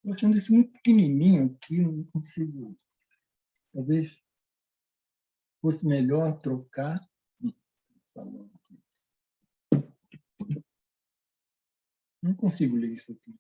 Estou achando isso muito pequenininho aqui, não consigo. Talvez fosse melhor trocar. Não consigo ler isso aqui.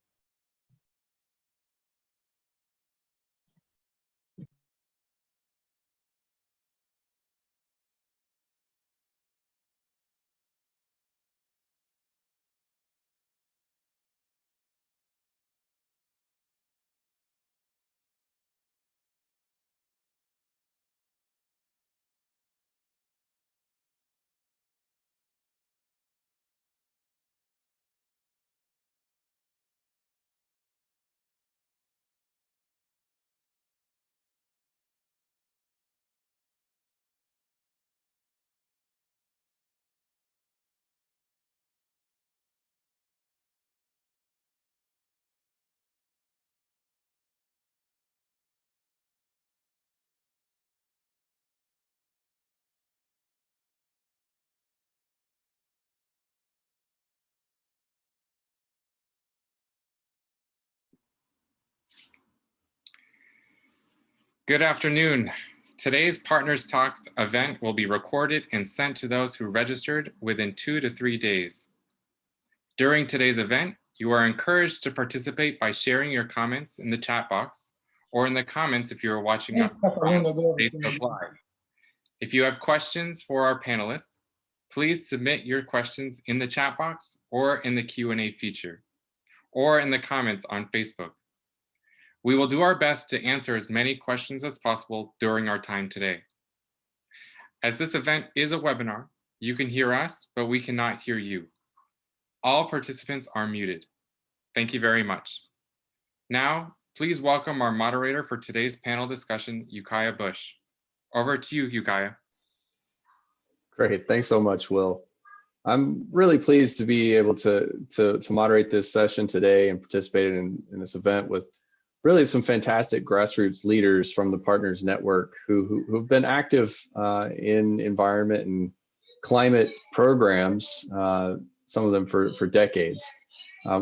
Good afternoon. Today's Partners Talks event will be recorded and sent to those who registered within 2 to 3 days. During today's event, you are encouraged to participate by sharing your comments in the chat box or in the comments if you are watching us on Facebook Live. If you have questions for our panelists, please submit your questions in the chat box or in the Q&A feature or in the comments on Facebook. We will do our best to answer as many questions as possible during our time today. As this event is a webinar, you can hear us, but we cannot hear you. All participants are muted. Thank you very much. Now, please welcome our moderator for today's panel discussion, Ukiah Bush. Over to you, Ukiah. Great, thanks so much, Will. I'm really pleased to be able to moderate this session today and participate in this event with really some fantastic grassroots leaders from the Partners Network who've been active in environment and climate programs, some of them for decades.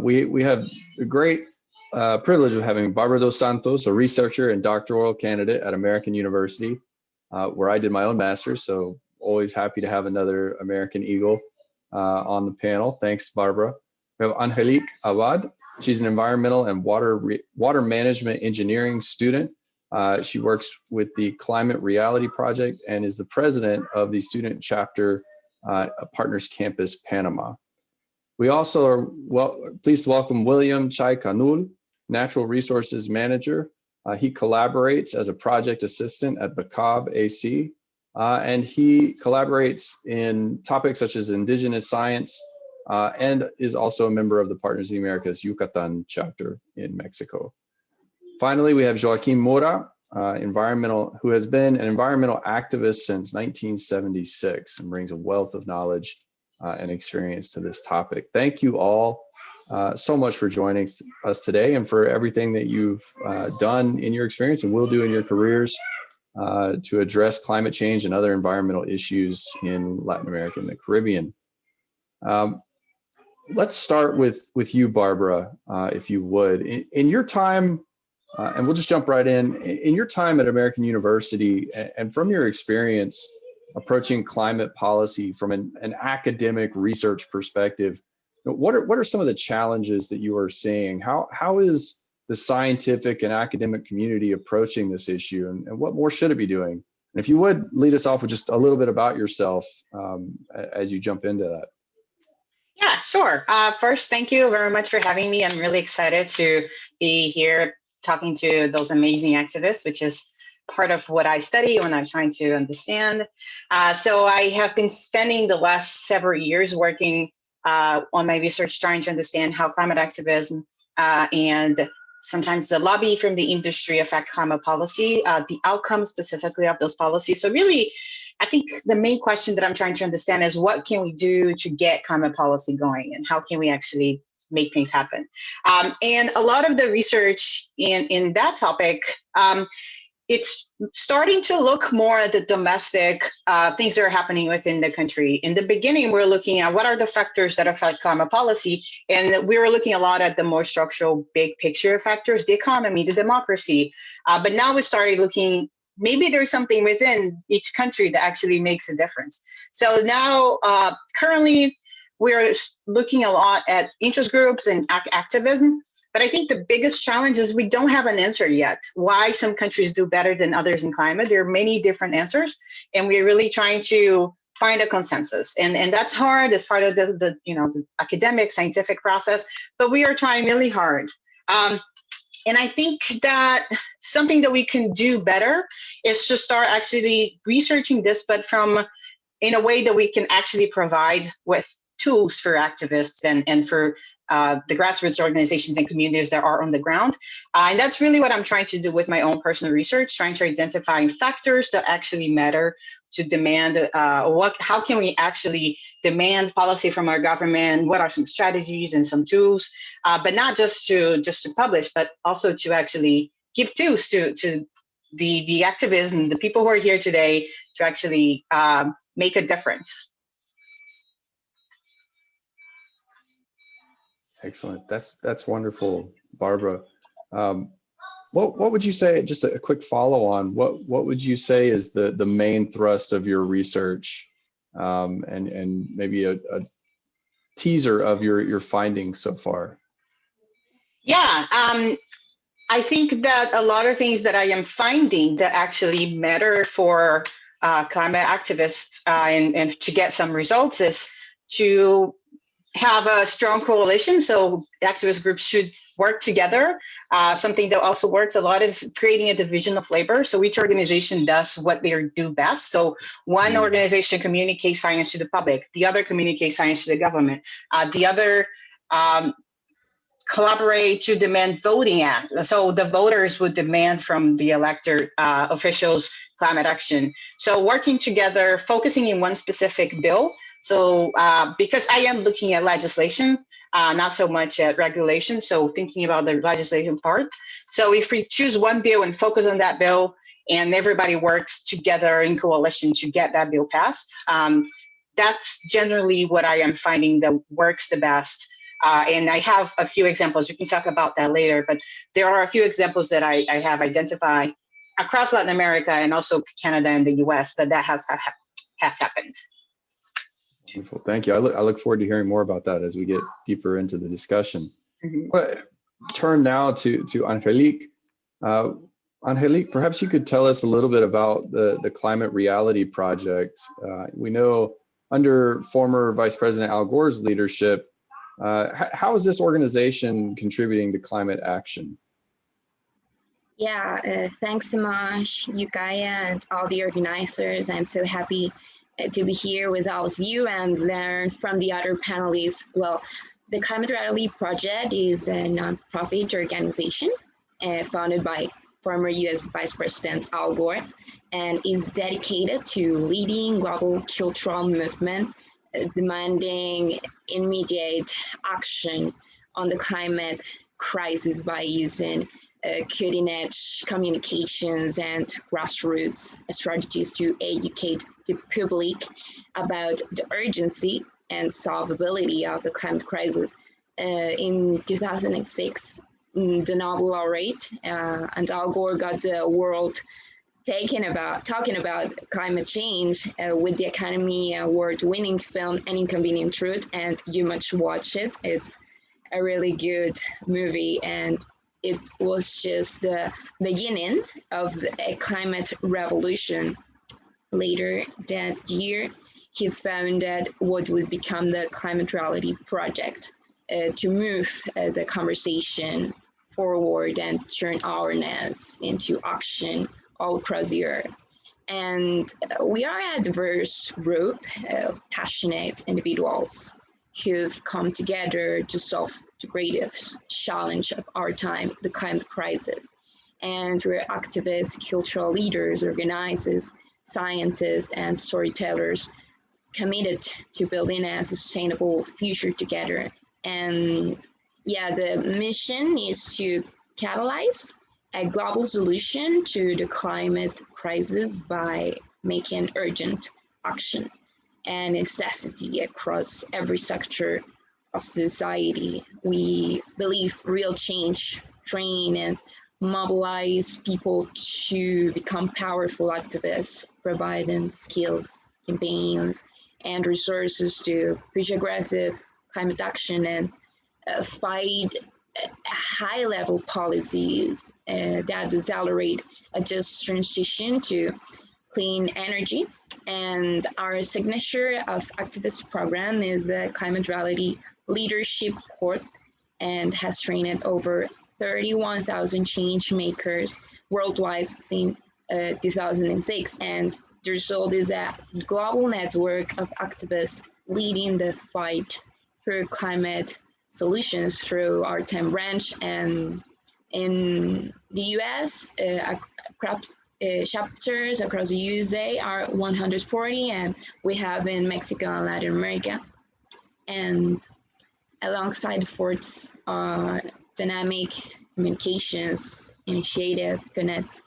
We have the great privilege of having Barbara dos Santos, a researcher and doctoral candidate at American University, where I did my own master's, so always happy to have another American Eagle on the panel. Thanks, Barbara. We have Angelique Awad. She's an environmental and water management engineering student. She works with the Climate Reality Project and is the president of the student chapter Partners Campus Panama. We also are pleased to welcome William Chai Kanul, Natural Resources Manager. He collaborates as a project assistant at BACAB AC, and he collaborates in topics such as indigenous science, and is also a member of the Partners of the Americas Yucatan chapter in Mexico. Finally, we have Joaquin Mora, who has been an environmental activist since 1976 and brings a wealth of knowledge and experience to this topic. Thank you all so much for joining us today and for everything that you've done in your experience and will do in your careers to address climate change and other environmental issues in Latin America and the Caribbean. Let's start with you, Barbara, if you would. In your time, and we'll just jump right in your time at American University, and from your experience approaching climate policy from an academic research perspective, what are some of the challenges that you are seeing? How is the scientific and academic community approaching this issue, and what more should it be doing? And if you would lead us off with just a little bit about yourself as you jump into that. Yeah, sure. First, thank you very much for having me. I'm really excited to be here talking to those amazing activists, which is part of what I study when I'm trying to understand. So I have been spending the last several years working on my research, trying to understand how climate activism and sometimes the lobby from the industry affect climate policy, the outcomes specifically of those policies. So really, I think the main question that I'm trying to understand is what can we do to get climate policy going, and how can we actually make things happen? And a lot of the research in that topic it's starting to look more at the domestic things that are happening within the country. In the beginning, we're looking at what are the factors that affect climate policy, and we were looking a lot at the more structural, big picture factors, the economy, the democracy. But now we started looking, maybe there's something within each country that actually makes a difference. So now, currently, we're looking a lot at interest groups and activism. But I think the biggest challenge is we don't have an answer yet. Why some countries do better than others in climate? There are many different answers, and we're really trying to find a consensus. And that's hard as part of the academic, scientific process, but we are trying really hard. And I think that something that we can do better is to start actually researching this, but in a way that we can actually provide with tools for activists and for the grassroots organizations and communities that are on the ground. And that's really what I'm trying to do with my own personal research, trying to identify factors that actually matter to demand how can we actually demand policy from our government, what are some strategies and some tools, but not just to publish, but also to actually give tools to the activists and the people who are here today to actually make a difference. Excellent. That's wonderful, Barbara. What would you say, just a quick follow on, what would you say is the main thrust of your research, and maybe a teaser of your findings so far? Yeah, I think that a lot of things that I am finding that actually matter for climate activists and to get some results is to have a strong coalition. So activist groups should work together. Something that also works a lot is creating a division of labor. So each organization does what they do best. So one organization communicates science to the public, the other communicates science to the government, the other collaborate to demand voting act. So the voters would demand from the elected officials climate action. So working together, focusing in one specific bill. So because I am looking at legislation, not so much at regulation, so thinking about the legislation part. So if we choose one bill and focus on that bill, and everybody works together in coalition to get that bill passed, that's generally what I am finding that works the best. And I have a few examples. We can talk about that later, but there are a few examples that I have identified across Latin America and also Canada and the US that has happened. Wonderful. Thank you. I look forward to hearing more about that as we get deeper into the discussion. Mm-hmm. Turn now to Angelique. Angelique, perhaps you could tell us a little bit about the Climate Reality Project. We know under former Vice President Al Gore's leadership, how is this organization contributing to climate action? Yeah, thanks so much, Yukaya, and all the organizers. I'm so happy to be here with all of you and learn from the other panelists. Well, the Climate Reality Project is a nonprofit organization founded by former US Vice President Al Gore and is dedicated to leading global cultural movement demanding immediate action on the climate crisis by using cutting-edge communications and grassroots strategies to educate the public about the urgency and solvability of the climate crisis. In 2006, the Nobel laureate and Al Gore got the world talking about climate change with the Academy Award-winning film An Inconvenient Truth, and you must watch it. It's a really good movie, and it was just the beginning of a climate revolution. Later that year, he founded what would become the Climate Reality Project to move the conversation forward and turn awareness into action all across the earth. And we are a diverse group of passionate individuals who've come together to solve the greatest challenge of our time, the climate crisis. And we're activists, cultural leaders, organizers, scientists, and storytellers committed to building a sustainable future together. And yeah, the mission is to catalyze a global solution to the climate crisis by making urgent action a necessity across every sector of society. We believe real change, train and mobilize people to become powerful activists, providing skills, campaigns, and resources to push aggressive climate action and fight high-level policies that accelerate a just transition to clean energy. And our signature of activist program is the Climate Reality Leadership Corps and has trained over 31,000 change makers worldwide since 2006. And the result is a global network of activists leading the fight for climate solutions through our 10 branch. And in the US, chapters across the USA are 140, and we have in Mexico and Latin America. And alongside the Fort's dynamic communications initiative connects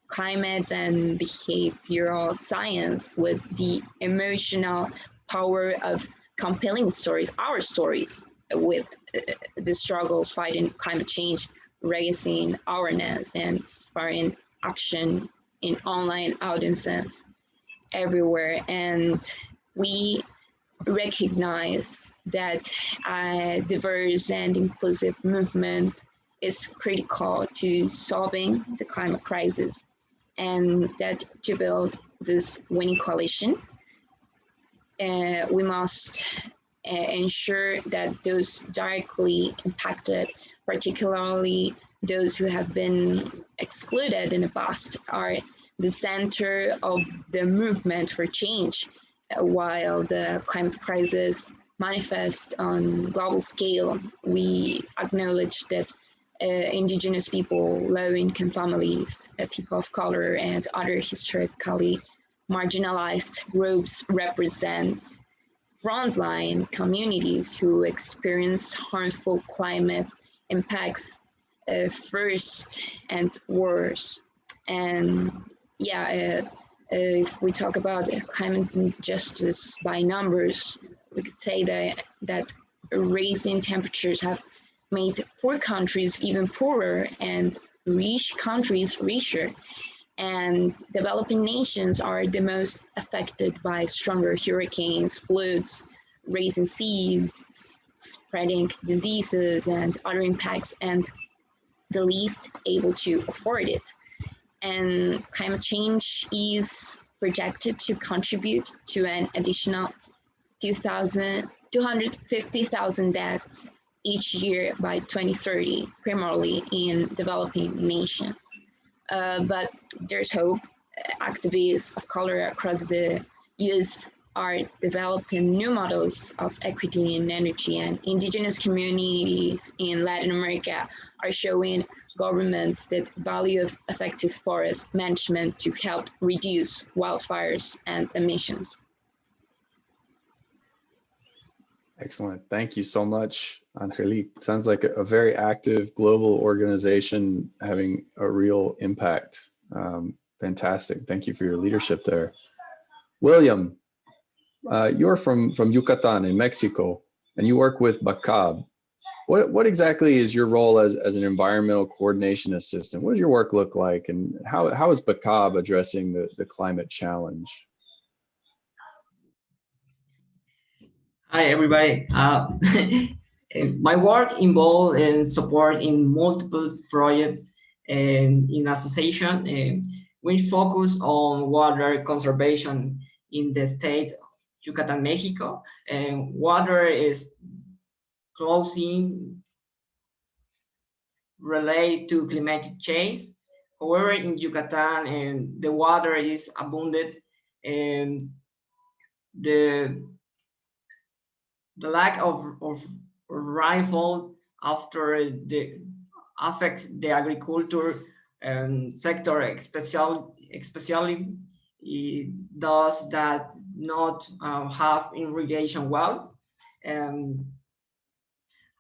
climate and behavioral science with the emotional power of compelling stories, our stories, with the struggles fighting climate change, raising awareness and inspiring action in online audiences everywhere. And we recognize that a diverse and inclusive movement is critical to solving the climate crisis, and that to build this winning coalition, we must ensure that those directly impacted, particularly those who have been excluded in the past, are the center of the movement for change. While the climate crisis manifests on global scale, we acknowledge that indigenous people, low-income families, people of color, and other historically marginalized groups represent frontline communities who experience harmful climate impacts first and worse. And yeah, if we talk about climate injustice by numbers, we could say that rising temperatures have made poor countries even poorer and rich countries richer. And developing nations are the most affected by stronger hurricanes, floods, rising seas, spreading diseases, and other impacts, and the least able to afford it. And climate change is projected to contribute to an additional 250,000 deaths each year by 2030, primarily in developing nations. But there's hope. Activists of color across the US are developing new models of equity in energy, and indigenous communities in Latin America are showing governments that value effective forest management to help reduce wildfires and emissions. Excellent. Thank you so much, Angelique. Sounds like a very active global organization having a real impact. Fantastic. Thank you for your leadership there. William, you're from Yucatan in Mexico, and you work with BACAB. What exactly is your role as an environmental coordination assistant? What does your work look like, and how is BACAB addressing the climate challenge? Hi, everybody. My work involved in support in multiple projects and in association. We focus on water conservation in the state of Yucatan, Mexico. And water is closely related to climate change. However, in Yucatan, the water is abundant, and the lack of rainfall after the affects the agriculture sector, especially those that not have irrigation wells.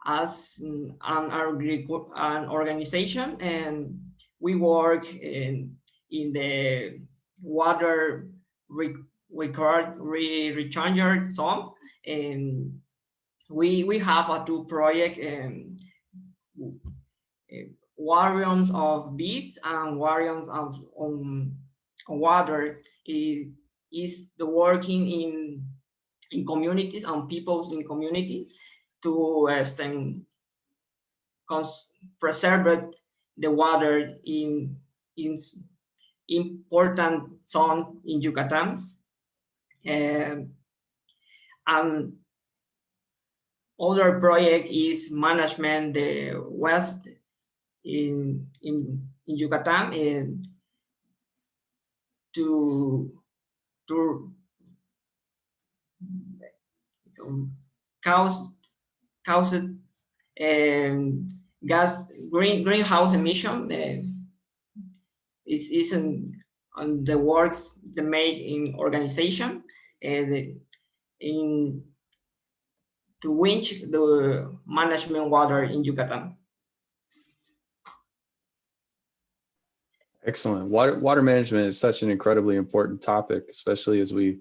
As an organization, and we work in the water recharger zone, and we have a two project, variants of beach and variants of water is the working in communities and peoples in community to preserve the water in important zone in Yucatan. And other project is management the west in Yucatan, and to cause greenhouse emission is on the works they made in organization in to winch the management water in Yucatan. Excellent. Water management is such an incredibly important topic, especially as we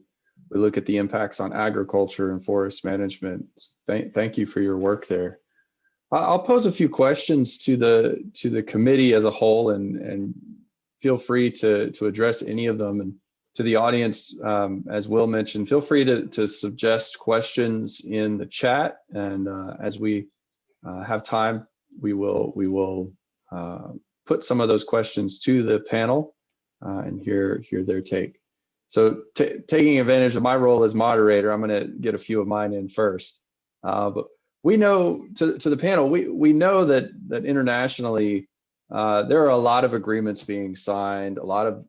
look at the impacts on agriculture and forest management. Thank you for your work there. I'll pose a few questions to the committee as a whole, and feel free to address any of them. And to the audience, as Will mentioned, feel free to suggest questions in the chat. And as we have time, we will put some of those questions to the panel and hear their take. So taking advantage of my role as moderator, I'm going to get a few of mine in first. But we know, to the panel, we know that internationally there are a lot of agreements being signed, a lot of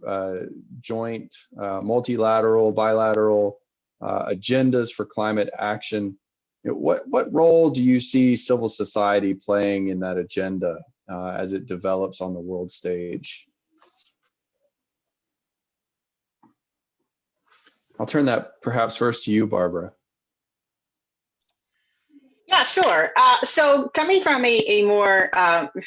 joint, multilateral, bilateral agendas for climate action. What role do you see civil society playing in that agenda as it develops on the world stage? I'll turn that perhaps first to you, Barbara. Yeah, sure. So coming from a more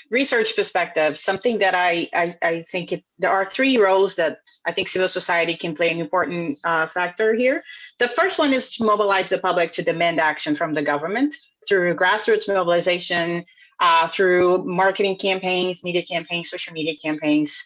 research perspective, something that I think there are three roles that I think civil society can play an important factor here. The first one is to mobilize the public to demand action from the government through grassroots mobilization, through marketing campaigns, media campaigns, social media campaigns.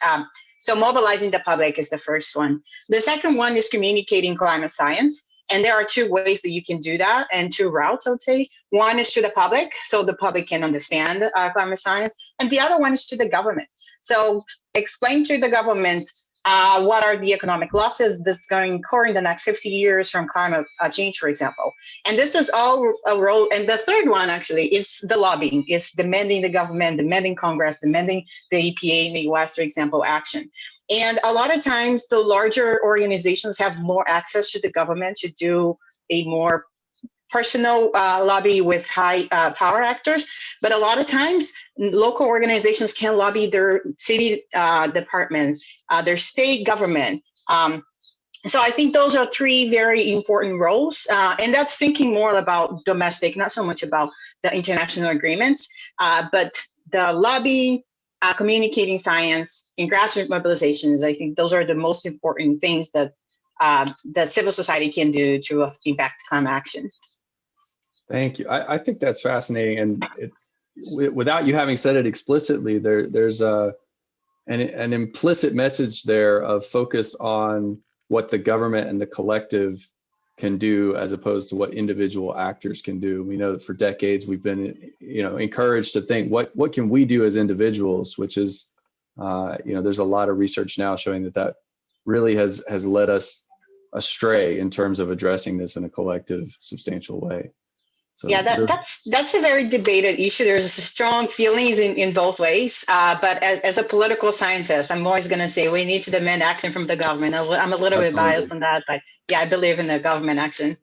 So mobilizing the public is the first one. The second one is communicating climate science. And there are two ways that you can do that, and two routes, I would say. One is to the public, so the public can understand climate science. And the other one is to the government. So explain to the government what are the economic losses that's going to occur in the next 50 years from climate change, for example. And this is all a role. And the third one actually is the lobbying, is demanding the government, demanding Congress, demanding the EPA in the US, for example, action. And a lot of times the larger organizations have more access to the government to do a more personal lobby with high power actors. But a lot of times local organizations can lobby their city department, their state government. So I think those are three very important roles. And that's thinking more about domestic, not so much about the international agreements, but the lobbying, communicating science, and grassroots mobilizations. I think those are the most important things that that civil society can do to impact climate action. Thank you. I think that's fascinating. And without you having said it explicitly, there's an implicit message there of focus on what the government and the collective can do as opposed to what individual actors can do. We know that for decades we've been, encouraged to think what can we do as individuals, which is, there's a lot of research now showing that really has led us astray in terms of addressing this in a collective, substantial way. So yeah, that's a very debated issue. There's strong feelings in both ways. But as a political scientist, I'm always going to say we need to demand action from the government. I'm a little bit biased on that, but yeah, I believe in the government action.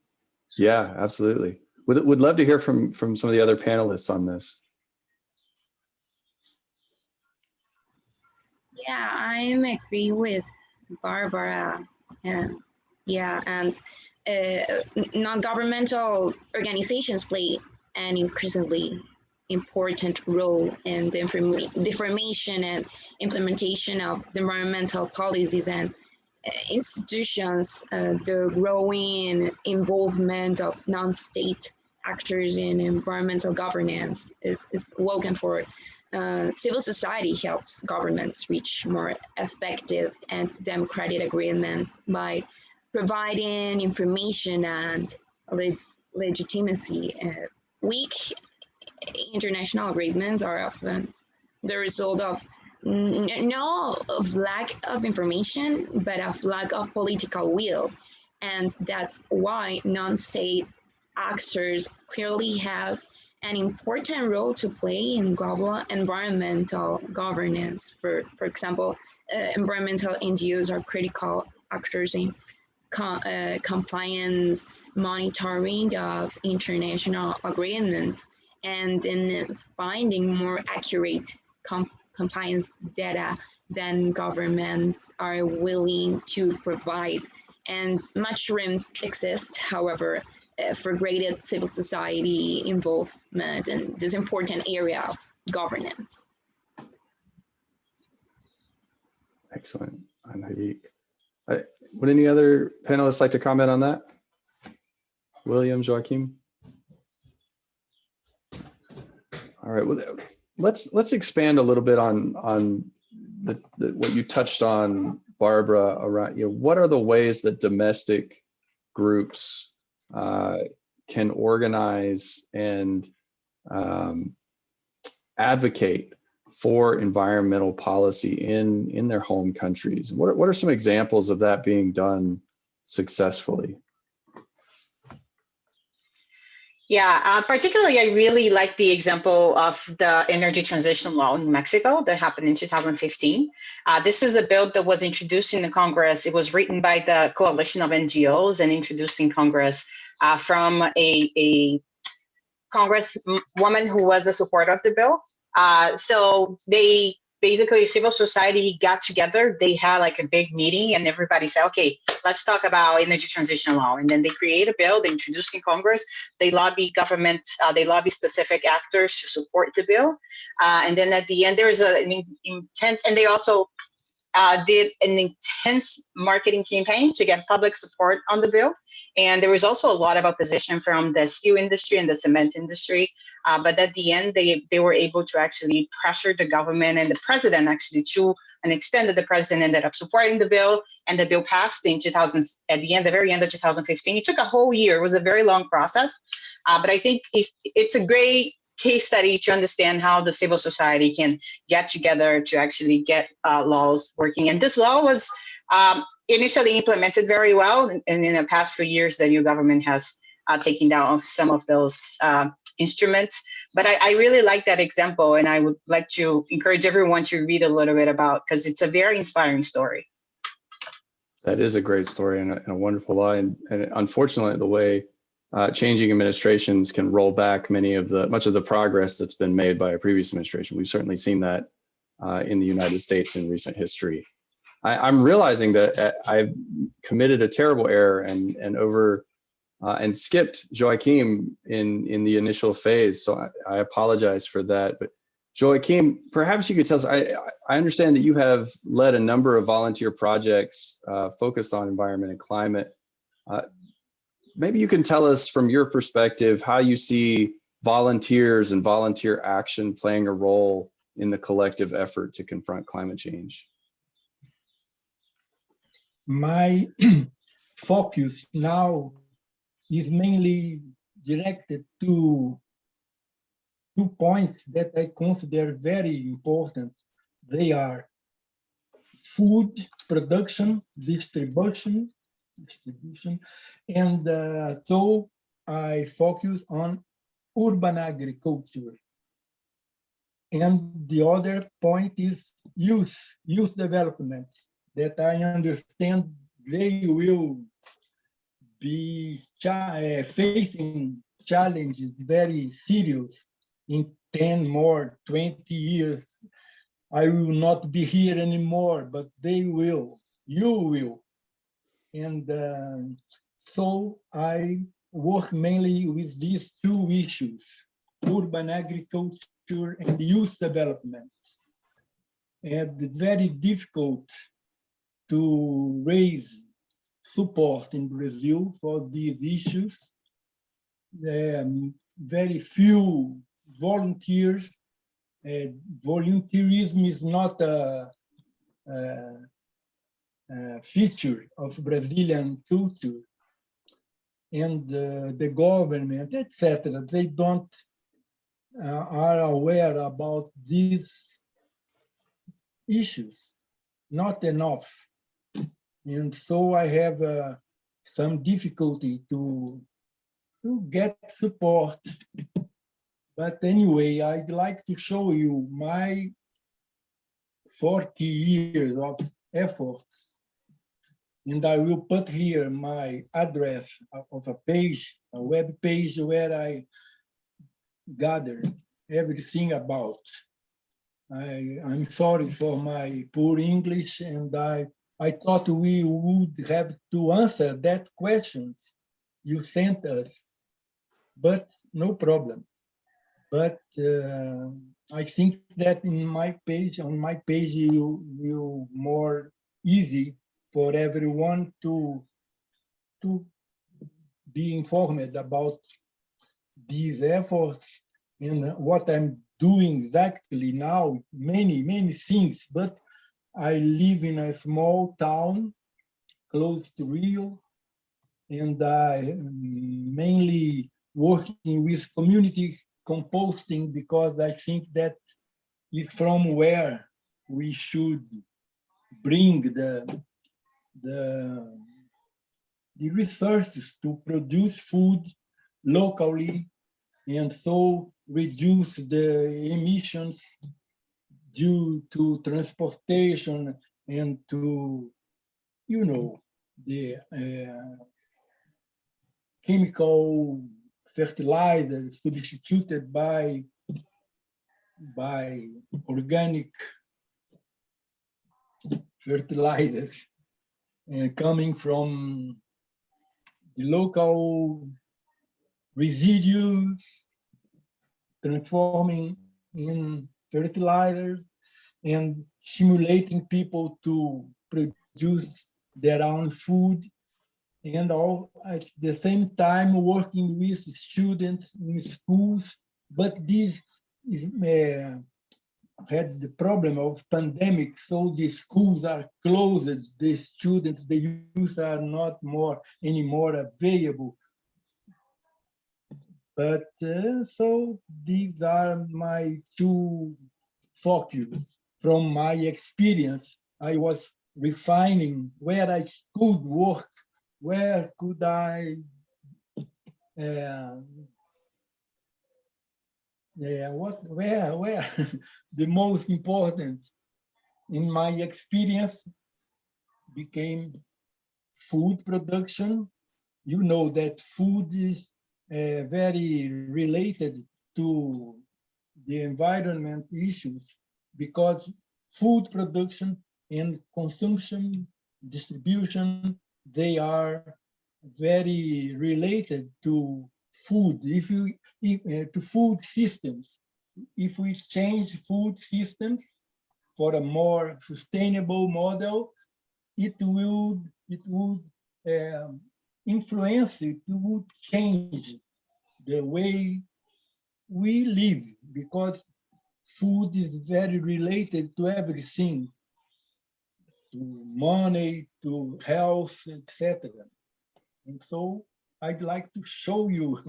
Yeah, absolutely. Would love to hear from some of the other panelists on this. Yeah, I agree with Barbara. And non-governmental organizations play an increasingly important role in the formation and implementation of the environmental policies and institutions. The growing involvement of non-state actors in environmental governance is welcome for. Civil society helps governments reach more effective and democratic agreements by providing information and legitimacy. Weak international agreements are often the result of of lack of information, but of lack of political will. And that's why non-state actors clearly have an important role to play in global environmental governance. For example, environmental NGOs are critical actors in compliance monitoring of international agreements and in finding more accurate compliance data than governments are willing to provide. And much room exists, however, for greater civil society involvement in this important area of governance. Excellent. Would any other panelists like to comment on that? William, Joachim? All right, well, let's expand a little bit on what you touched on, Barbara, around, what are the ways that domestic groups can organize and advocate for environmental policy in their home countries? What are some examples of that being done successfully? Yeah, particularly, I really like the example of the energy transition law in Mexico that happened in 2015. This is a bill that was introduced in the Congress. It was written by the coalition of NGOs and introduced in Congress from a congresswoman who was a supporter of the bill. So they basically, civil society got together, they had like a big meeting and everybody said, okay, let's talk about energy transition law. And then they create a bill, they introduced in Congress, they lobby government, they lobby specific actors to support the bill. And then at the end, there's an intense, and they also did an intense marketing campaign to get public support on the bill. And there was also a lot of opposition from the steel industry and the cement industry. But at the end, they were able to actually pressure the government and the president actually to an extent that the president ended up supporting the bill, and the bill passed in the very end of 2015. It took a whole year. It was a very long process. But I think it's a great case study to understand how the civil society can get together to actually get laws working. And this law was initially implemented very well. And in the past few years, the new government has taken down some of those instruments. But I really like that example. And I would like to encourage everyone to read a little bit about, because it's a very inspiring story. That is a great story and a wonderful law. And unfortunately, the way changing administrations can roll back much of the progress that's been made by a previous administration. We've certainly seen that in the United States in recent history. I'm realizing that I've committed a terrible error and skipped Joachim in the initial phase. So I apologize for that. But Joachim, perhaps you could tell us, I understand that you have led a number of volunteer projects focused on environment and climate. Maybe you can tell us from your perspective how you see volunteers and volunteer action playing a role in the collective effort to confront climate change. My focus now is mainly directed to 2 points that I consider very important. They are food production, distribution, and so I focus on urban agriculture. And the other point is youth development, that I understand they will be facing challenges very serious in 10 more, 20 years. I will not be here anymore, but they will, you will. And so I work mainly with these 2 issues, urban agriculture and youth development. And it's very difficult to raise support in Brazil for these issues. Very few volunteers. Volunteerism is not a feature of Brazilian culture, and the government, etc. They don't are aware about these issues, not enough, and so I have some difficulty to get support. But anyway, I'd like to show you my 40 years of efforts. And I will put here my address of a page, a web page where I gathered everything about. I'm sorry for my poor English, and I thought we would have to answer that questions you sent us, but no problem. But I think that on my page, you will more easy for everyone to be informed about these efforts and what I'm doing exactly now. Many things, but I live in a small town close to Rio, and I'm mainly working with community composting because I think that is from where we should bring the resources to produce food locally and so reduce the emissions due to transportation and to, the chemical fertilizers substituted by organic fertilizers coming from the local residues, transforming in fertilizers and stimulating people to produce their own food, and all at the same time working with students in schools. But this is had the problem of pandemic, so the schools are closed, the students, the youth are not anymore available. But so these are my two focus. From my experience, I was refining where I could work, where could I where the most important in my experience became food production. You know that food is very related to the environment issues because food production and consumption, distribution, they are very related to food. To food systems, if we change food systems for a more sustainable model, it would influence, it would change the way we live, because food is very related to everything, to money, to health, etc. And so I'd like to show you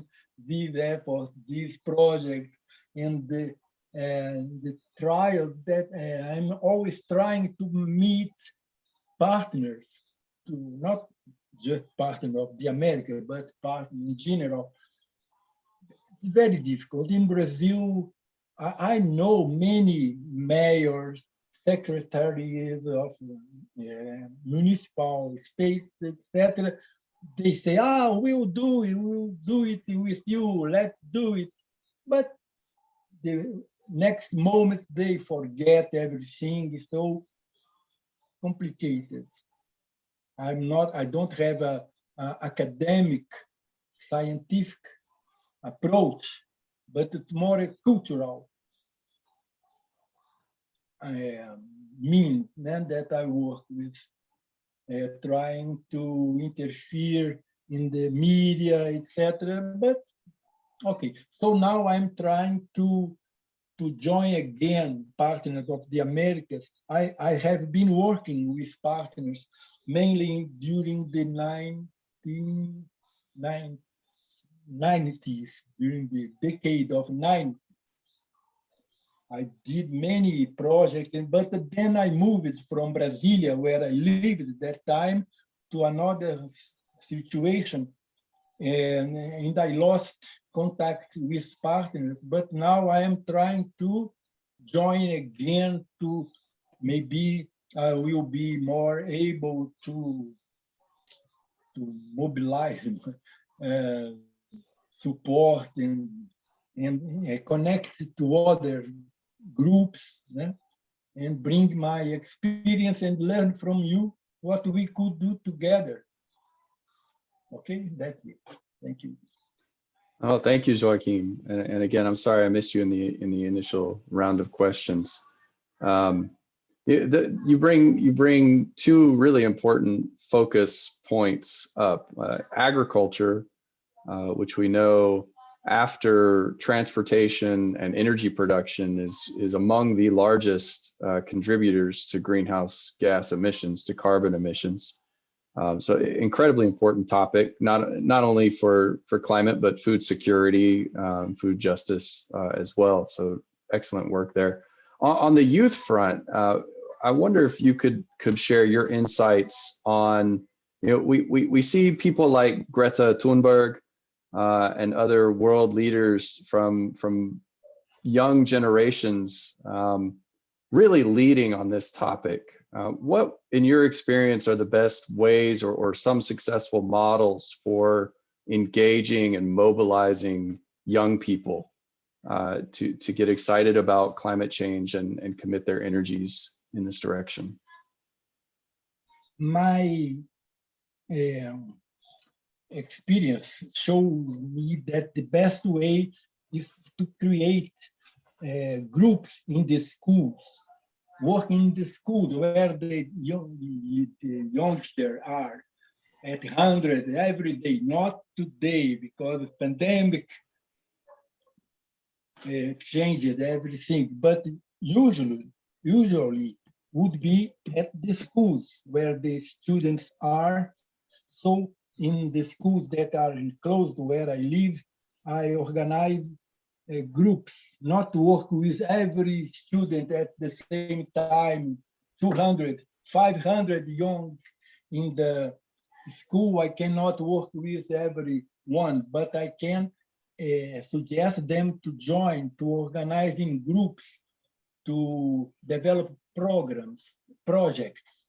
these efforts, these projects, and the trials that I'm always trying to meet partners, to not just partner of the America, but partner in general. It's very difficult. In Brazil, I know many mayors, secretaries of municipal states, etc. They say, we'll do it with you, let's do it. But the next moment they forget everything. It's so complicated. I don't have a academic, scientific approach but it's more a cultural mean that I work with, trying to interfere in the media, etc. But okay, so now I'm trying to join again Partners of the Americas. I have been working with partners mainly during the 1990s, during the decade of 90s. I did many projects, but then I moved from Brasilia, where I lived at that time, to another situation, and I lost contact with partners. But now I am trying to join again to maybe I will be more able to mobilize, support, and connect to other groups, and bring my experience and learn from you what we could do together. Okay, that's it. Thank you. Oh, thank you, Joaquin. And again, I'm sorry I missed you in the initial round of questions. You bring two really important focus points up. Agriculture, which we know after transportation and energy production is among the largest contributors to greenhouse gas emissions, to carbon emissions. So incredibly important topic, not only for climate, but food security, food justice as well. So excellent work there. On the youth front, I wonder if you could share your insights on, we see people like Greta Thunberg and other world leaders from young generations really leading on this topic. What, in your experience, are the best ways or some successful models for engaging and mobilizing young people to get excited about climate change and commit their energies in this direction? My experience showed me that the best way is to create groups in the schools, working in the schools where the youngsters are at 100 every day, not today because the pandemic changed everything, but usually would be at the schools where the students are. So in the schools that are close to where I live, I organize groups, not to work with every student at the same time, 200, 500 young in the school. I cannot work with everyone, but I can suggest them to join, to organize in groups, to develop programs, projects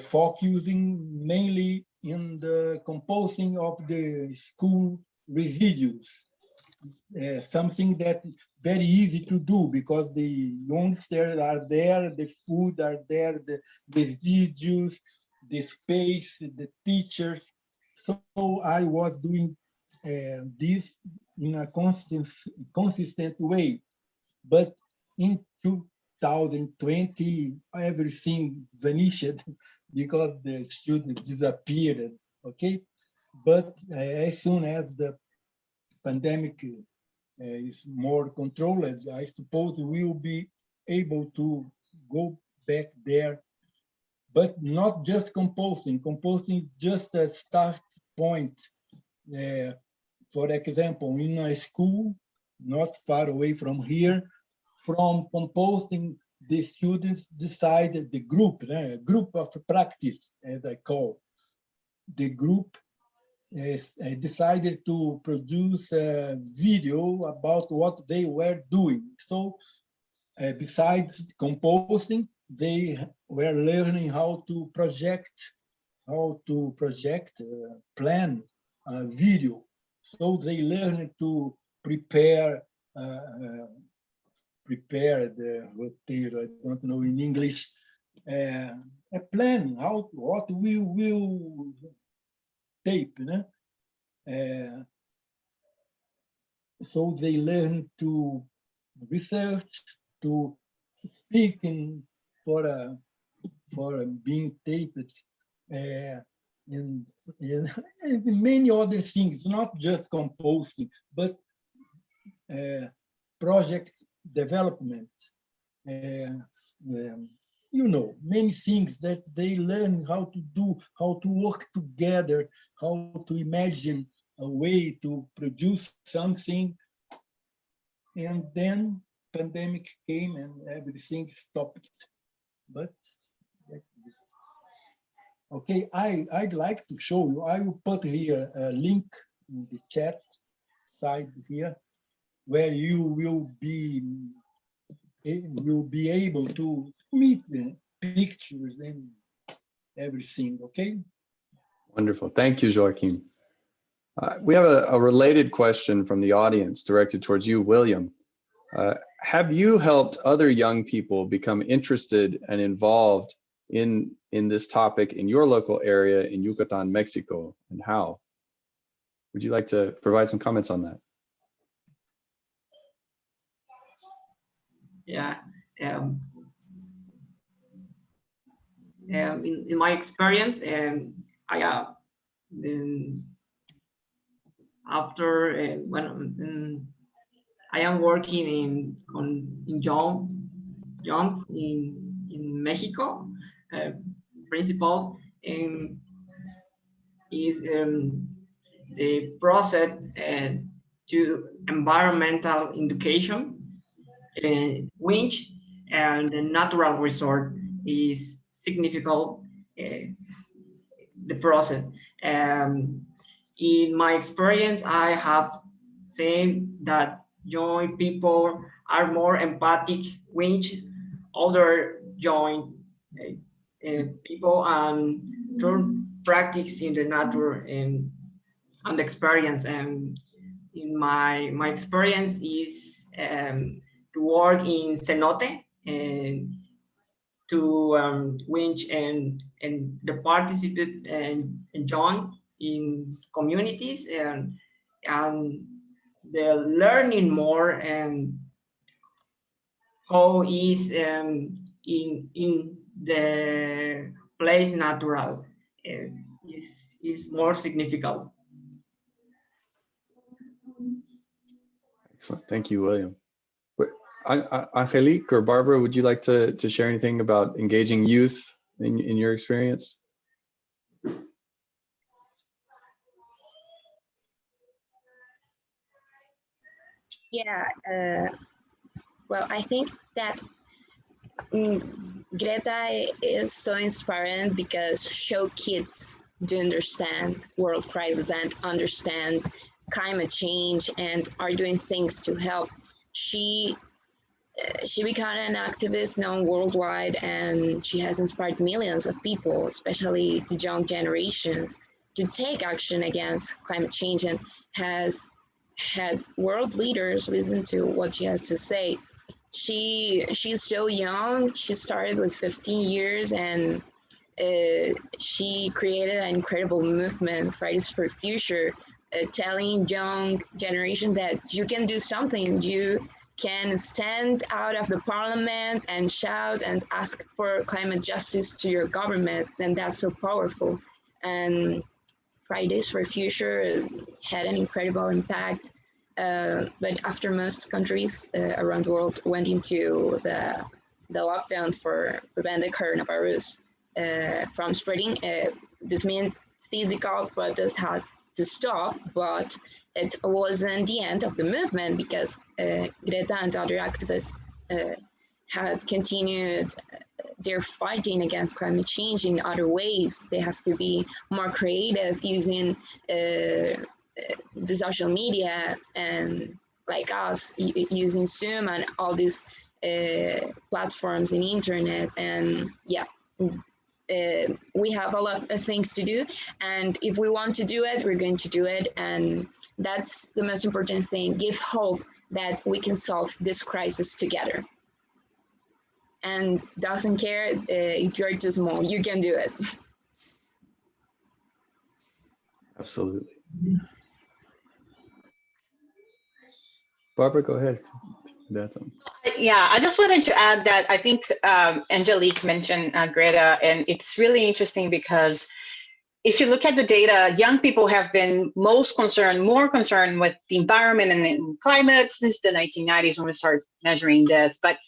focusing mainly in the composting of the school residues. Something that very easy to do because the youngsters are there, the food are there, the residues, the space, the teachers. So I was doing this in a consistent way. But in 2020, everything vanished because the students disappeared, okay? But as soon as the pandemic is more controlled, I suppose we will be able to go back there, but not just composting. Composting just a start point. For example, in a school not far away from here, from composting, the students decided, the group, a group of practice, as I call, the group decided to produce a video about what they were doing. So besides composting, they were learning how to project, plan a video. So they learned to prepare the roteiro, I don't know in English, a plan, what we will tape. so they learn to research, to speak for being taped, and, and many other things, not just composting, but project development. Many things that they learn how to do, how to work together, how to imagine a way to produce something. And then pandemic came and everything stopped. But okay, I'd like to show you. I will put here a link in the chat side here, where you will be able to meet the pictures and everything. Okay. Wonderful. Thank you, Joaquin. We have a related question from the audience directed towards you, William. Have you helped other young people become interested and involved in this topic in your local area in Yucatan, Mexico, and how? Would you like to provide some comments on that? Yeah. In my experience, after when I am working in Young in Mexico, principal is the process to environmental education, which and the natural resort is significant. The process. In my experience, I have seen that young people are more empathic, which other young people and through practice in the nature and experience. And in my experience is to work in cenote and to winch and the participate and join in communities and the learning more and how is in the place natural is more significant. Excellent. Thank you, William. Angelique or Barbara, would you like to share anything about engaging youth in your experience? Yeah, well, I think that Greta is so inspiring because show kids to understand world crisis and understand climate change and are doing things to help. She became an activist known worldwide, and she has inspired millions of people, especially the young generations, to take action against climate change and has had world leaders listen to what she has to say. She's so young. She started with 15 years and she created an incredible movement, Fridays for Future, telling young generation that you can do something. You can stand out of the parliament and shout and ask for climate justice to your government, and that's so powerful. And Fridays for Future had an incredible impact. But after most countries around the world went into the lockdown for prevent the coronavirus from spreading, this means physical protests had to stop, but it wasn't the end of the movement because Greta and other activists had continued their fighting against climate change in other ways. They have to be more creative using the social media and like us using Zoom and all these platforms in internet. And yeah, we have a lot of things to do, and if we want to do it, we're going to do it. And that's the most important thing. Give hope that we can solve this crisis together, and doesn't care if you're too small, you can do it. Absolutely. Barbara, go ahead. That's something. Yeah, I just wanted to add that I think Angelique mentioned Greta, and it's really interesting because if you look at the data, young people have been more concerned with the environment and climate since the 1990s when we started measuring this. But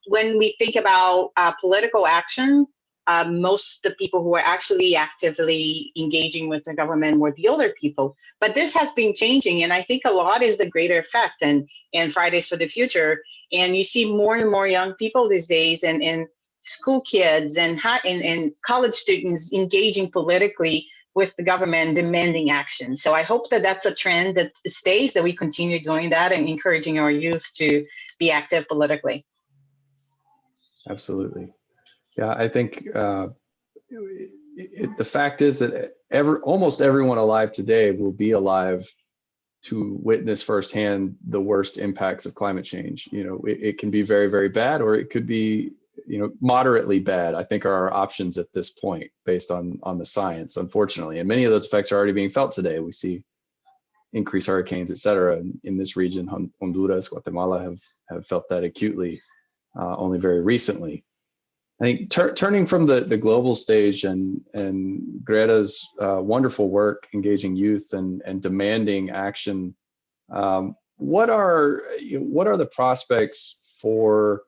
when we think about political action, most of the people who were actually actively engaging with the government were the older people. But this has been changing, and I think a lot is the greater effect and Fridays for the Future. And you see more and more young people these days, and school kids and college students engaging politically with the government, demanding action. So I hope that that's a trend that stays, that we continue doing that and encouraging our youth to be active politically. Absolutely. Yeah, I think the fact is that almost everyone alive today will be alive to witness firsthand the worst impacts of climate change. You know, it can be very, very bad, or it could be, you know, moderately bad, I think, are our options at this point based on the science, unfortunately. And many of those effects are already being felt today. We see increased hurricanes, et cetera, in this region. Honduras, Guatemala have felt that acutely only very recently. I think turning from the global stage and Greta's wonderful work engaging youth and demanding action, what are the prospects for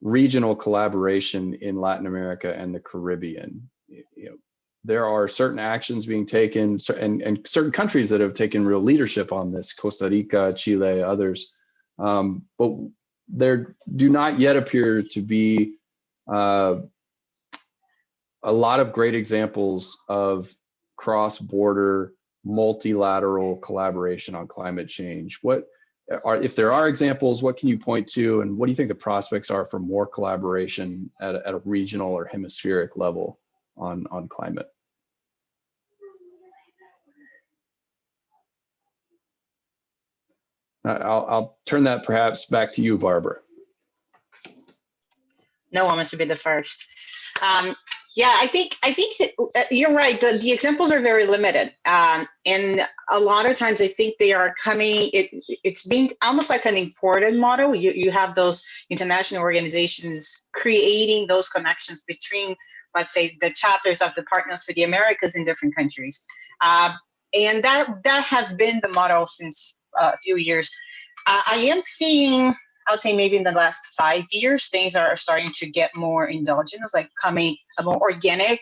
regional collaboration in Latin America and the Caribbean? You know, there are certain actions being taken and certain countries that have taken real leadership on this: Costa Rica, Chile, others, but there do not yet appear to be a lot of great examples of cross-border multilateral collaboration on climate change. If there are examples, what can you point to, and what do you think the prospects are for more collaboration at a regional or hemispheric level on climate? I'll turn that perhaps back to you, Barbara. No one wants to be the first. Yeah, I think you're right. The examples are very limited, and a lot of times I think they are coming. It's being almost like an imported model. You have those international organizations creating those connections between, let's say, the chapters of the Partners for the Americas in different countries, and that has been the model since a few years. I am seeing, I would say maybe in the last 5 years, things are starting to get more endogenous, like coming a more organic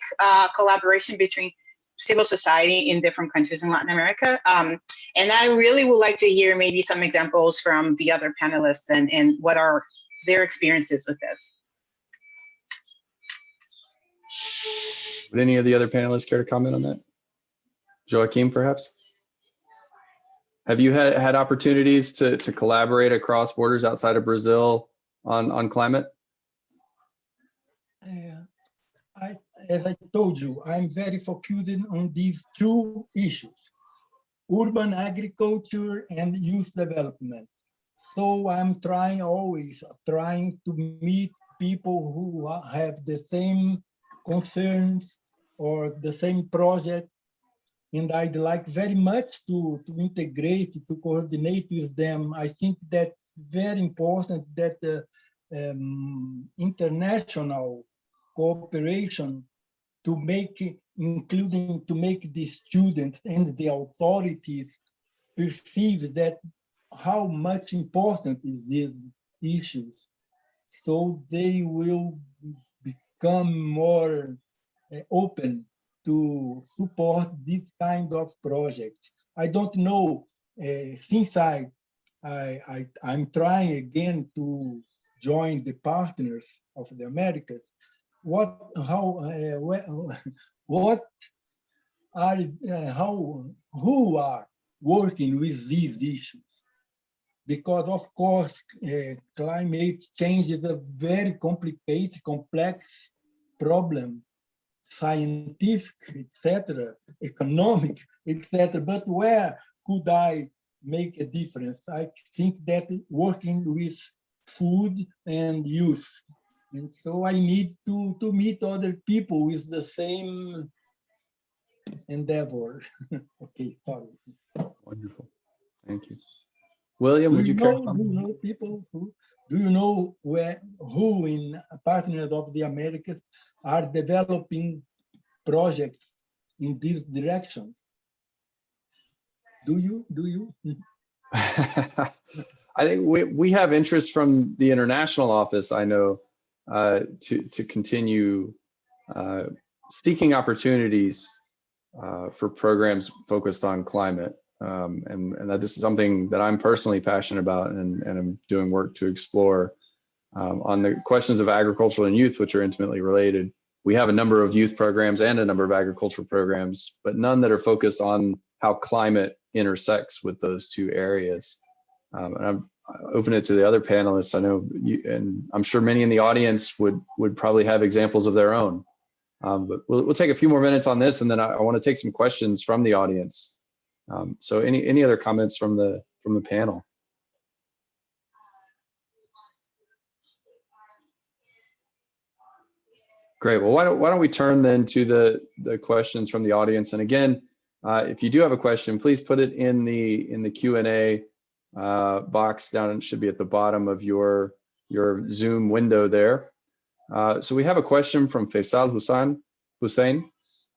collaboration between civil society in different countries in Latin America. And I really would like to hear maybe some examples from the other panelists and what are their experiences with this. Would any of the other panelists care to comment on that? Joaquim, perhaps? Have you had opportunities to collaborate across borders outside of Brazil on climate? As I told you, I'm very focused on these two issues: urban agriculture and youth development. So I'm always trying to meet people who have the same concerns or the same project. And I'd like very much to integrate, to coordinate with them. I think that's very important that international cooperation to make the students and the authorities perceive that how much important is these issues, so they will become more open to support this kind of project. I don't know, since I'm trying again to join the Partners of the Americas, who are working with these issues? Because of course, climate change is a very complicated, complex problem, scientific, etc., economic, etc. But where could I make a difference? I think that working with food and youth. And so I need to meet other people with the same endeavor. Okay, sorry. Wonderful. Thank you. William, would you care to do comment? you know people who, do you know who in Partners of the Americas are developing projects in this direction? Do you? I think we have interest from the international office, I know, to continue seeking opportunities for programs focused on climate. And that this is something that I'm personally passionate about, and I'm doing work to explore on the questions of agriculture and youth, which are intimately related. We have a number of youth programs and a number of agricultural programs, but none that are focused on how climate intersects with those two areas. And I open it to the other panelists. I know you, and I'm sure many in the audience would probably have examples of their own. But we'll take a few more minutes on this, and then I want to take some questions from the audience. So any other comments from the panel? Great. Well, why don't we turn then to the questions from the audience? And again, if you do have a question, please put it in the Q&A box down. It should be at the bottom of your Zoom window there. So we have a question from Faisal Hussein.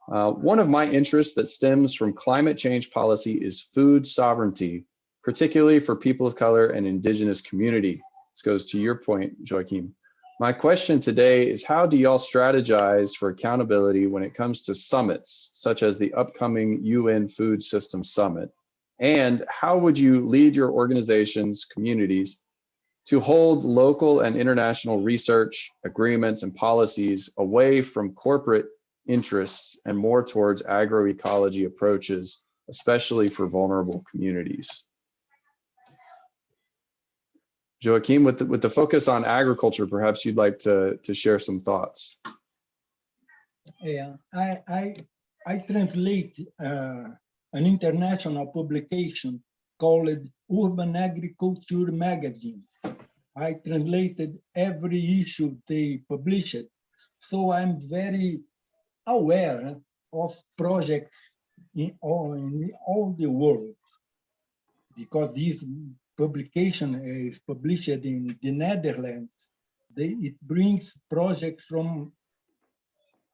One of my interests that stems from climate change policy is food sovereignty, particularly for people of color and indigenous community. This goes to your point, Joaquim. My question today is, how do y'all strategize for accountability when it comes to summits, such as the upcoming UN Food System Summit? And how would you lead your organizations, communities, to hold local and international research, agreements, and policies away from corporate interests and more towards agroecology approaches, especially for vulnerable communities? Joaquim, with the focus on agriculture, perhaps you'd like to share some thoughts. Yeah, I translate an international publication called Urban Agriculture Magazine. I translated every issue they published, so I'm very aware of projects in all the world, because this publication is published in the Netherlands. It brings projects from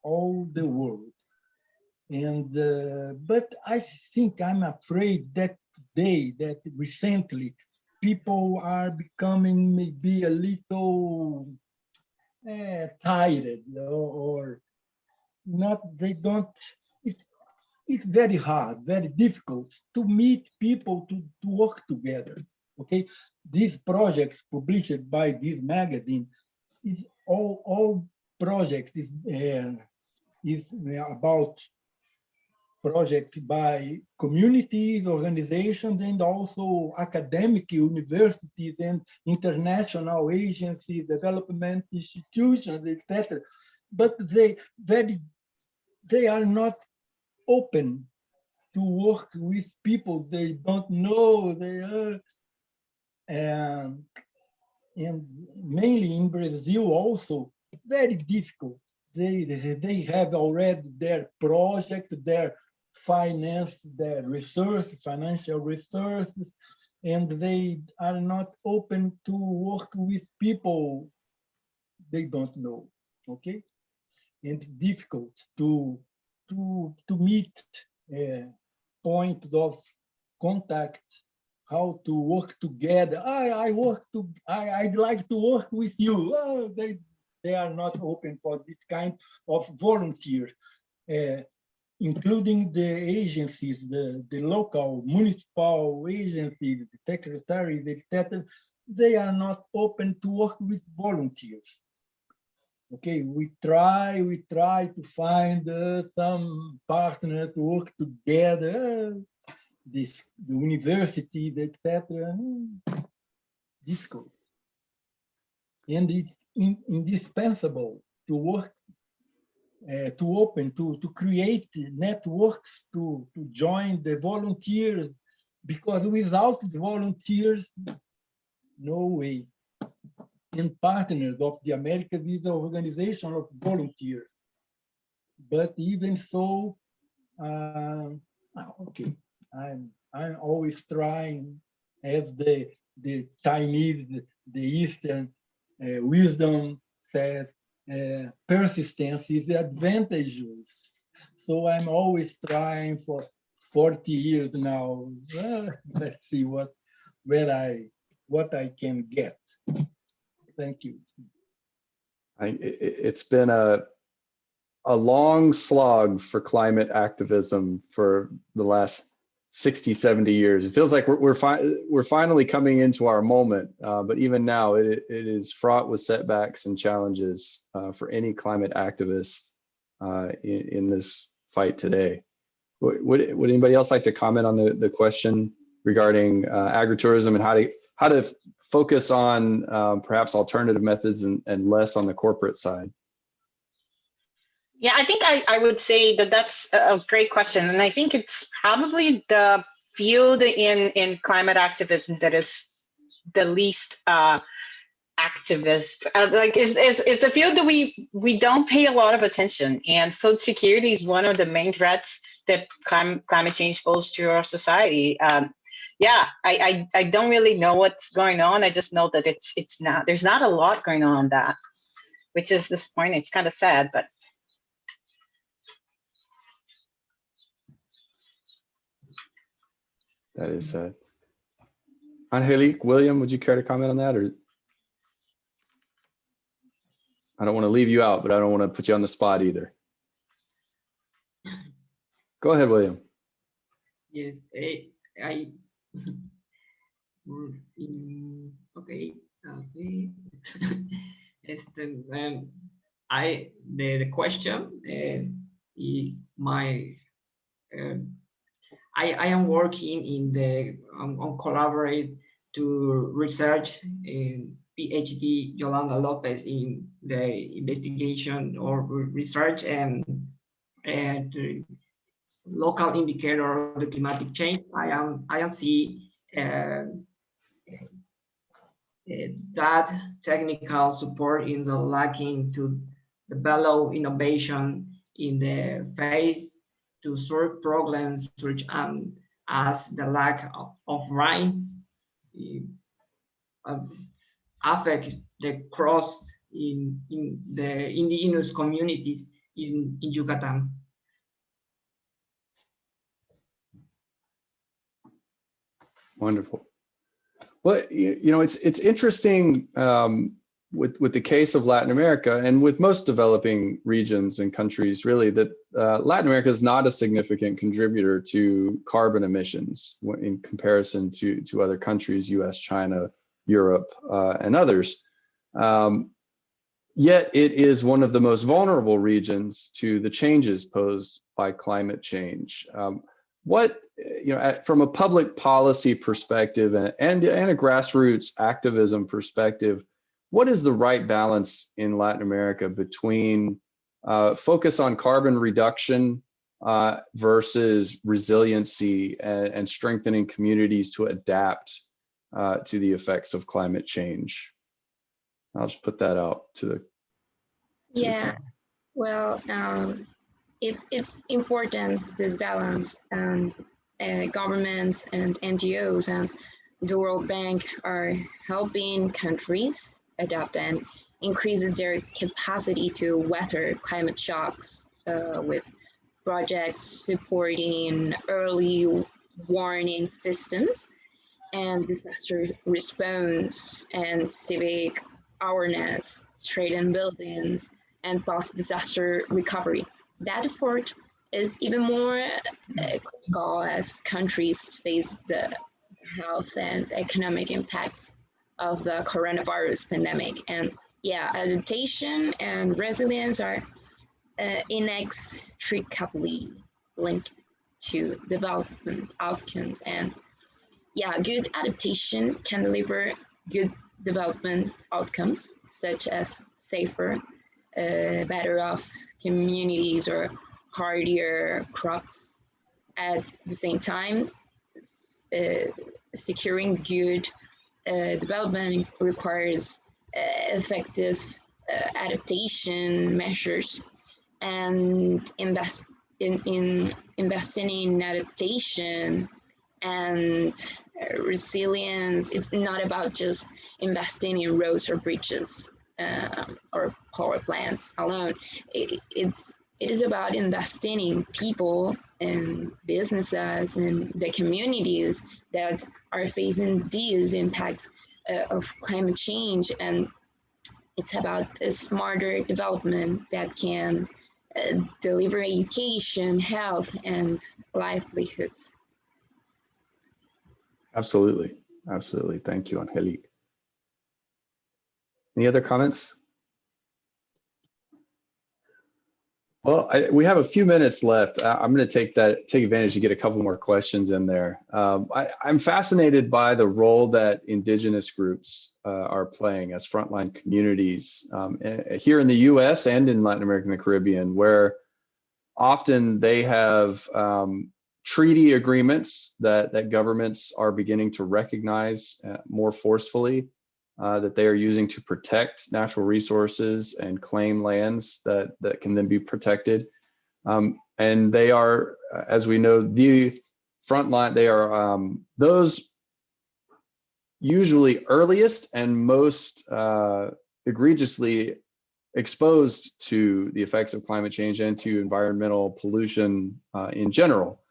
all the world. And but I think I'm afraid that recently, people are becoming maybe a little tired, or not. They don't. It's very hard, very difficult to meet people to work together. Okay, these projects published by this magazine is all project is about projects by communities, organizations, and also academic universities and international agencies, development institutions, etc. But they are not open to work with people they don't know. They are, and mainly in Brazil also very difficult. They have already their project, their finance, their resources, financial resources, and they are not open to work with people they don't know. Okay, and difficult to meet point of contact, how to work together. I'd like to work with you. Oh, they are not open for this kind of volunteer, including the agencies, the local municipal agencies, the secretaries, etc. They are not open to work with volunteers. Okay, we try to find some partner to work together. The university, etc. Difficult, and it's indispensable to work, to create networks, to join the volunteers, because without the volunteers, no way. And Partners of the Americas is an organization of volunteers, but even so, okay, I'm always trying as the the Chinese, the Eastern wisdom says persistence is advantageous. So I'm always trying for 40 years now. Let's see what I can get. Thank you. It's been a long slog for climate activism for the last 60, 70 years. It feels like we're finally coming into our moment, but even now it is fraught with setbacks and challenges for any climate activist in this fight today. Would anybody else like to comment on the question regarding agritourism and how to focus on perhaps alternative methods and less on the corporate side? Yeah, I think I would say that that's a great question. And I think it's probably the field in climate activism that is the least activist. Like is the field that we don't pay a lot of attention. And food security is one of the main threats that climate change poses to our society. Yeah, I don't really know what's going on. I just know that there's not a lot going on that, which is disappointing. It's kind of sad, but. That is sad. Angelique, William, would you care to comment on that? Or I don't want to leave you out, but I don't want to put you on the spot either. Go ahead, William. Yes, I okay. The question is I am working in the on collaborate to research in PhD Yolanda Lopez in the investigation or research and local indicator of the climatic change. I am see that technical support in the lacking to develop innovation in the face to solve problems such as the lack of rain affect the cross in the indigenous communities in Yucatan. Wonderful. Well, you know, it's interesting with the case of Latin America and with most developing regions and countries, really, that Latin America is not a significant contributor to carbon emissions in comparison to other countries, US, China, Europe, and others. Yet it is one of the most vulnerable regions to the changes posed by climate change. What, you know, from a public policy perspective and a grassroots activism perspective, what is the right balance in Latin America between focus on carbon reduction versus resiliency and strengthening communities to adapt to the effects of climate change? I'll just put that out to the. Yeah, well, it's important, this balance, and governments and NGOs and the World Bank are helping countries adapt and increases their capacity to weather climate shocks with projects supporting early warning systems and disaster response and civic awareness, straightened buildings, and post-disaster recovery. That effort is even more critical as countries face the health and economic impacts of the coronavirus pandemic. And yeah, adaptation and resilience are inextricably linked to development outcomes. And yeah, good adaptation can deliver good development outcomes, such as safer, better off communities or hardier crops. At the same time, securing good development requires effective adaptation measures, and investing in adaptation and resilience is not about just investing in roads or bridges or power plants alone. It is about investing in people and businesses and the communities that are facing these impacts of climate change. And it's about a smarter development that can deliver education, health, and livelihoods. Absolutely. Absolutely. Thank you, Angelique. Any other comments? Well, we have a few minutes left. I'm going to take advantage to get a couple more questions in there. I'm fascinated by the role that indigenous groups are playing as frontline communities here in the U.S. and in Latin America and the Caribbean, where often they have treaty agreements that governments are beginning to recognize more forcefully, that they are using to protect natural resources and claim lands that can then be protected. And they are, as we know, the front line, they are those usually earliest and most egregiously exposed to the effects of climate change and to environmental pollution in general.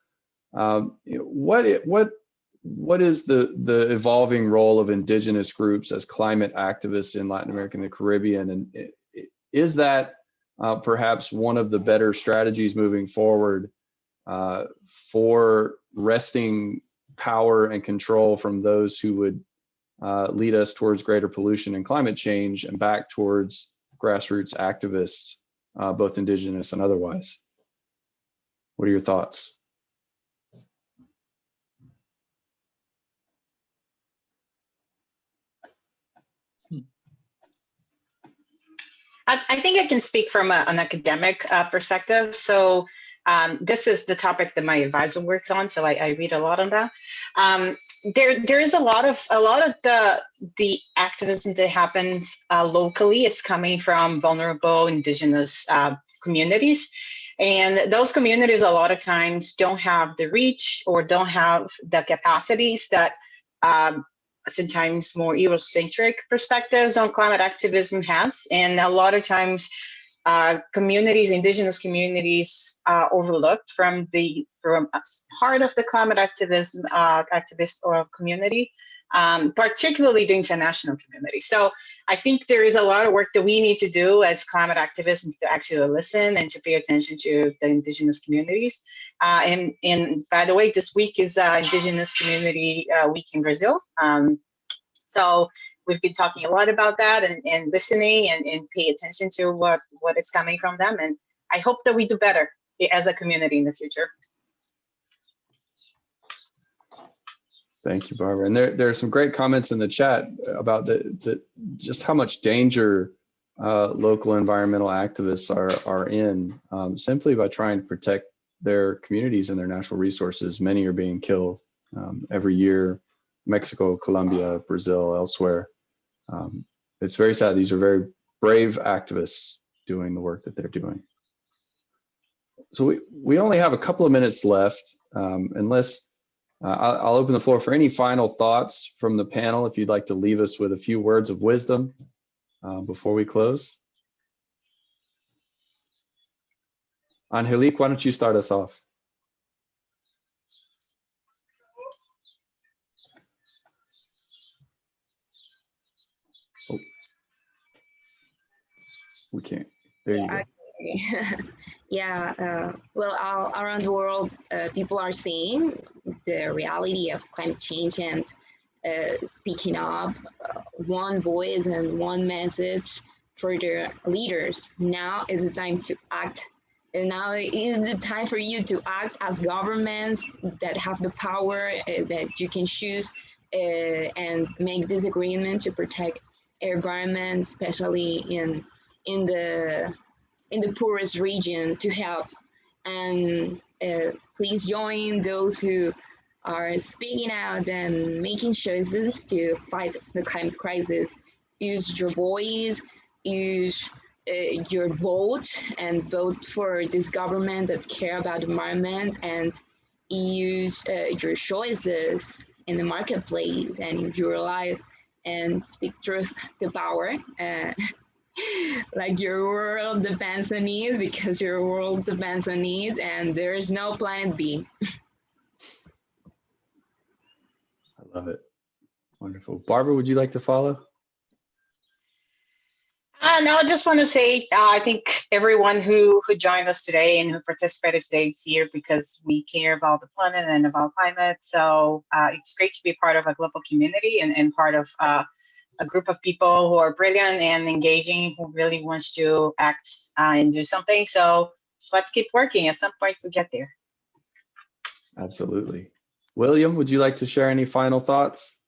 What is the evolving role of indigenous groups as climate activists in Latin America and the Caribbean? And is that perhaps one of the better strategies moving forward for wresting power and control from those who would lead us towards greater pollution and climate change and back towards grassroots activists, both indigenous and otherwise? What are your thoughts? I think I can speak from an academic perspective. So this is the topic that my advisor works on, so I read a lot on that. There is a lot of the activism that happens locally is coming from vulnerable indigenous communities, and those communities a lot of times don't have the reach or don't have the capacities that sometimes more Eurocentric perspectives on climate activism has. And a lot of times indigenous communities are overlooked from part of the climate activist or community, particularly the international community. So I think there is a lot of work that we need to do as climate activists to actually listen and to pay attention to the indigenous communities. And by the way, this week is Indigenous Community Week in Brazil. So we've been talking a lot about that and listening and pay attention to what is coming from them. And I hope that we do better as a community in the future. Thank you, Barbara. And there are some great comments in the chat about just how much danger local environmental activists are in simply by trying to protect their communities and their natural resources. Many are being killed every year. Mexico, Colombia, Brazil, elsewhere. It's very sad. These are very brave activists doing the work that they're doing. So we only have a couple of minutes left, unless I'll open the floor for any final thoughts from the panel. If you'd like to leave us with a few words of wisdom before we close. Angelique, why don't you start us off? Oh. We can't. There you go. Yeah, well, all around the world, people are seeing the reality of climate change and speaking up one voice and one message for their leaders. Now is the time to act. And now is the time for you to act as governments that have the power that you can choose and make this agreement to protect our environment, especially in the poorest region, to help. And please join those who are speaking out and making choices to fight the climate crisis. Use your voice, use your vote, and vote for this government that care about the environment, and use your choices in the marketplace and in your life and speak truth to power. Like your world depends on it because your world depends on it and there is no planet B. I love it. Wonderful. Barbara, would you like to follow? No, I just want to say, I think everyone who joined us today and who participated today is here because we care about the planet and about climate. So it's great to be part of a global community and part of a group of people who are brilliant and engaging, who really wants to act and do something. So let's keep working. At some point, we get there. Absolutely. William, would you like to share any final thoughts?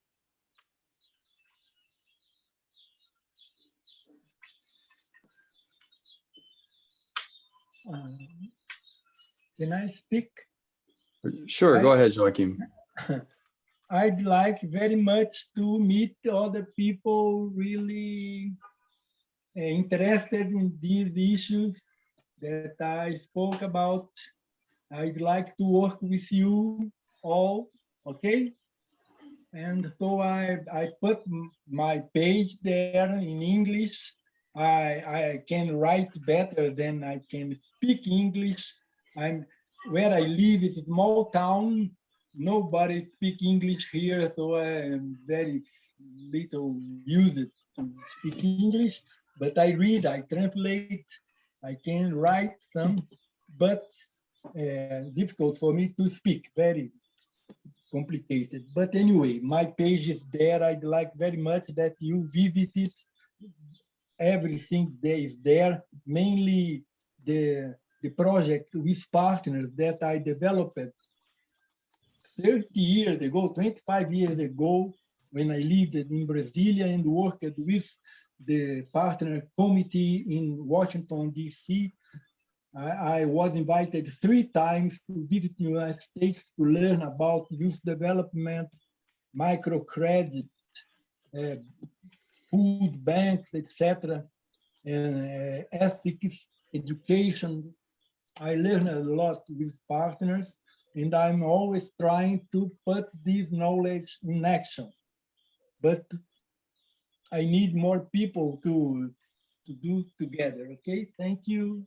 Can I speak? Sure, go ahead, Joaquim. I'd like very much to meet other people really interested in these issues that I spoke about. I'd like to work with you all, okay? And so I put my page there in English. I can write better than I can speak English. Where I live is a small town. Nobody speak English here, so I am very little used to speak English. But I read, I translate, I can write some, but difficult for me to speak, very complicated. But anyway, my page is there. I'd like very much that you visit it. Everything there is there, mainly the project with partners that I developed 30 years ago, 25 years ago, when I lived in Brasilia and worked with the partner committee in Washington, D.C. I was invited 3 times to visit the United States to learn about youth development, microcredit, food banks, etc., and ethics, education. I learned a lot with partners, and I'm always trying to put this knowledge in action. But I need more people to do together. Okay, thank you.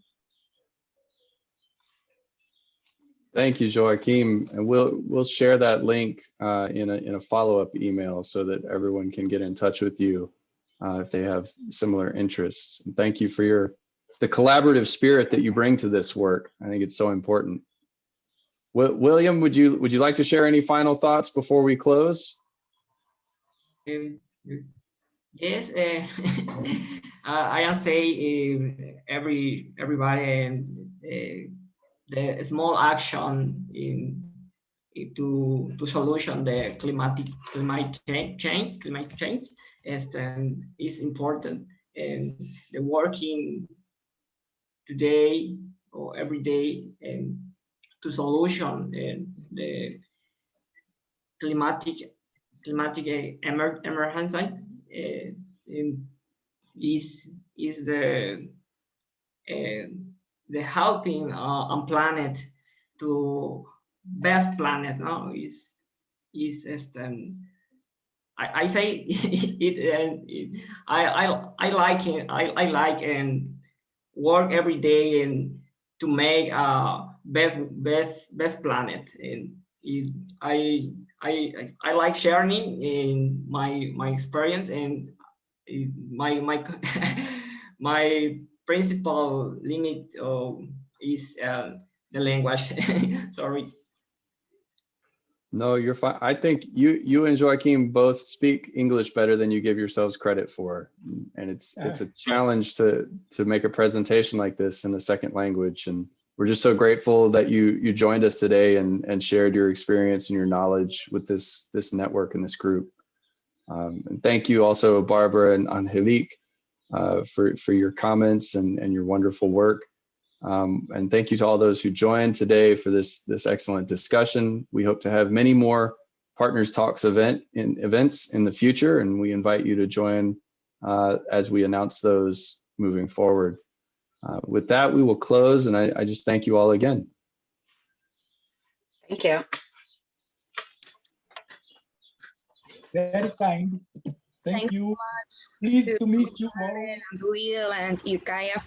Thank you, Joaquim. And we'll share that link in a follow-up email so that everyone can get in touch with you if they have similar interests. And thank you for the collaborative spirit that you bring to this work. I think it's so important. William, would you like to share any final thoughts before we close? Yes, I can say everybody the small action to solution the climate change is important, and the working today or every day and to solution the climatic emergency is the helping on planet to best planet. No, is I say it. I like it. I like and work every day and to make a best planet. And I like sharing in my experience, and my my principal limit is the language. Sorry. No, you're fine. I think you and Joaquim both speak English better than you give yourselves credit for. And it's a challenge to make a presentation like this in a second language. And we're just so grateful that you joined us today and shared your experience and your knowledge with this network and this group. And thank you also, Barbara and Angelique, for your comments and your wonderful work. And thank you to all those who joined today for this excellent discussion. We hope to have many more Partners Talks events in the future, and we invite you to join as we announce those moving forward. With that, we will close, and I just thank you all again. Thank you. Very kind. Thank Thanks you. so much Pleased to to meet you all. and Will and Yukaya